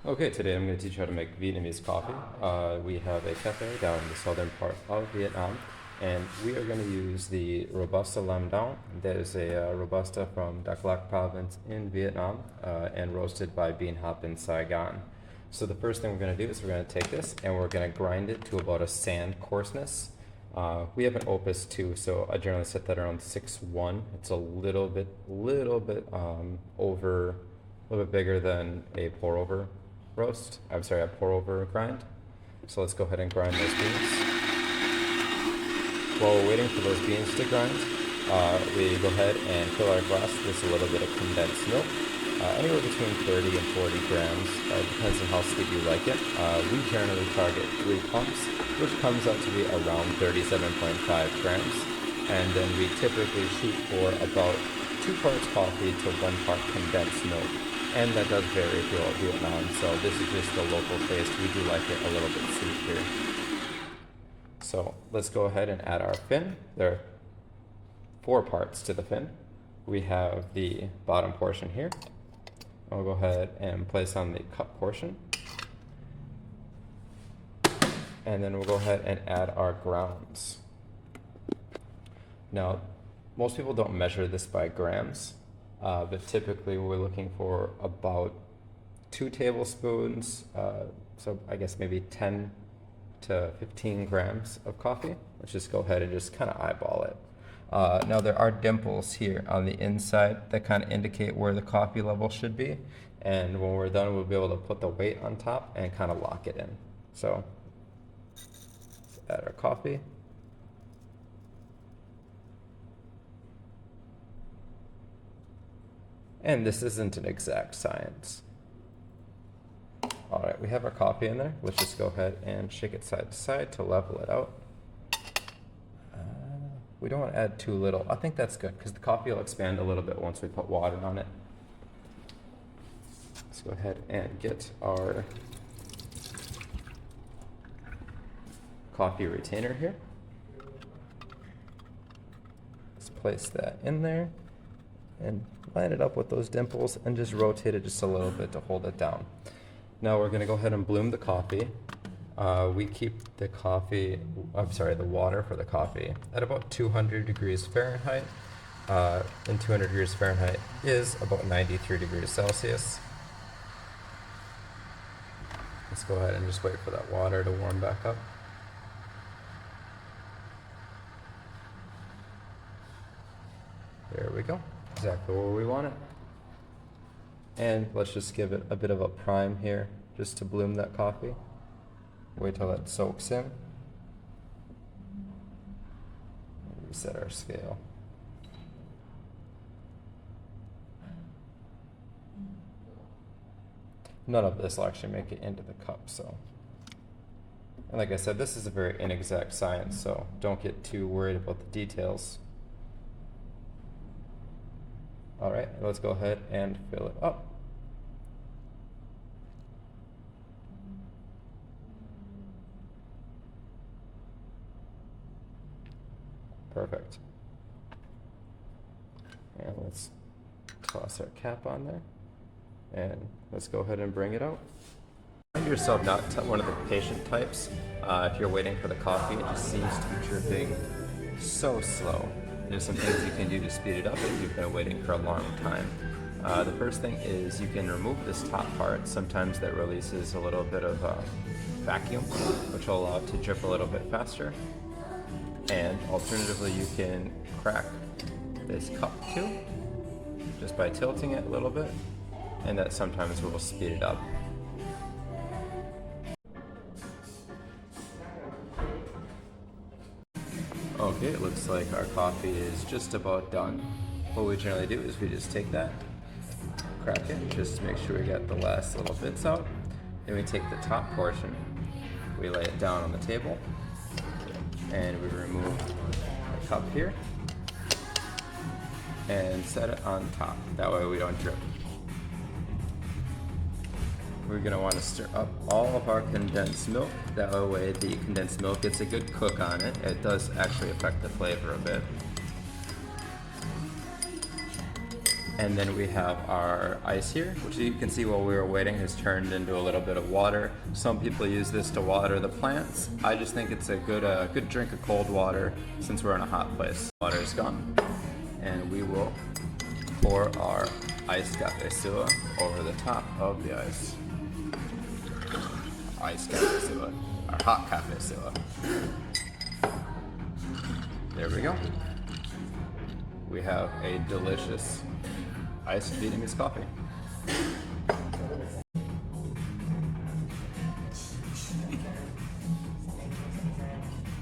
Okay, today I'm going to teach you how to make Vietnamese coffee. We have a cafe down in the southern part of Vietnam, and we are going to use the Robusta Lam Dong. That is a Robusta from Dak Lak province in Vietnam and roasted by Bean Hop in Saigon. So the first thing we're going to do is we're going to take this and we're going to grind it to about a sand coarseness. We have an Opus 2, so I generally set that around 6.1. It's a little bit bigger than a pour over roast. I'm sorry, a pour over grind. So let's go ahead and grind those beans. While we're waiting for those beans to grind, we go ahead and fill our glass with a little bit of condensed milk, anywhere between 30 and 40 grams. Depends on how sweet you like it. We generally target 3 pumps, which comes out to be around 37.5 grams. And then we typically shoot for about 2 parts coffee to 1 part condensed milk. And that does vary throughout Vietnam, so this is just the local taste. We do like it a little bit sweet here. So let's go ahead and add our fin. There are 4 parts to the fin. We have the bottom portion here. I'll go ahead and place on the cup portion. And then we'll go ahead and add our grounds. Now, most people don't measure this by grams. But typically we're looking for about 2 tablespoons, so I guess maybe 10 to 15 grams of coffee. Let's just go ahead and just kind of eyeball it. Now there are dimples here on the inside that kind of indicate where the coffee level should be, and when we're done we'll be able to put the weight on top and kind of lock it in. So let's add our coffee. And this isn't an exact science. All right, we have our coffee in there. Let's just go ahead and shake it side to side to level it out. We don't want to add too little. I think that's good because the coffee will expand a little bit once we put water on it. Let's go ahead and get our coffee retainer here. Let's place that in there and line it up with those dimples and just rotate it just a little bit to hold it down. Now we're going to go ahead and bloom the coffee. We keep the water for the coffee at about 200 degrees Fahrenheit. And 200 degrees Fahrenheit is about 93 degrees Celsius. Let's go ahead and just wait for that water to warm back up. There we go. Exactly where we want it. And let's just give it a bit of a prime here just to bloom that coffee. Wait till that soaks in. Reset our scale. None of this will actually make it into the cup, so. And like I said, this is a very inexact science, so don't get too worried about the details. All right, let's go ahead and fill it up. Perfect. And let's toss our cap on there. And let's go ahead and bring it out. Find yourself not one of the patient types. If you're waiting for the coffee, it just seems to be dripping so slow. There's some things you can do to speed it up if you've been waiting for a long time. The first thing is you can remove this top part. Sometimes that releases a little bit of vacuum, which will allow it to drip a little bit faster. And alternatively, you can crack this cup too, just by tilting it a little bit, and that sometimes will speed it up. Okay, it looks like our coffee is just about done. What we generally do is we just take that, crack it, just to make sure we got the last little bits out. Then we take the top portion, we lay it down on the table, and we remove the cup here, and set it on top. That way we don't drip. We're going to want to stir up all of our condensed milk. That way the condensed milk gets a good cook on it. It does actually affect the flavor a bit. And then we have our ice here, which you can see while we were waiting has turned into a little bit of water. Some people use this to water the plants. I just think it's a good drink of cold water since we're in a hot place. Water is gone. And we will pour our iced Phê Sữa over the top of the ice. Iced Phê Sữa, our hot Phê Sữa. There we go. We have a delicious iced Vietnamese coffee.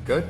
Good?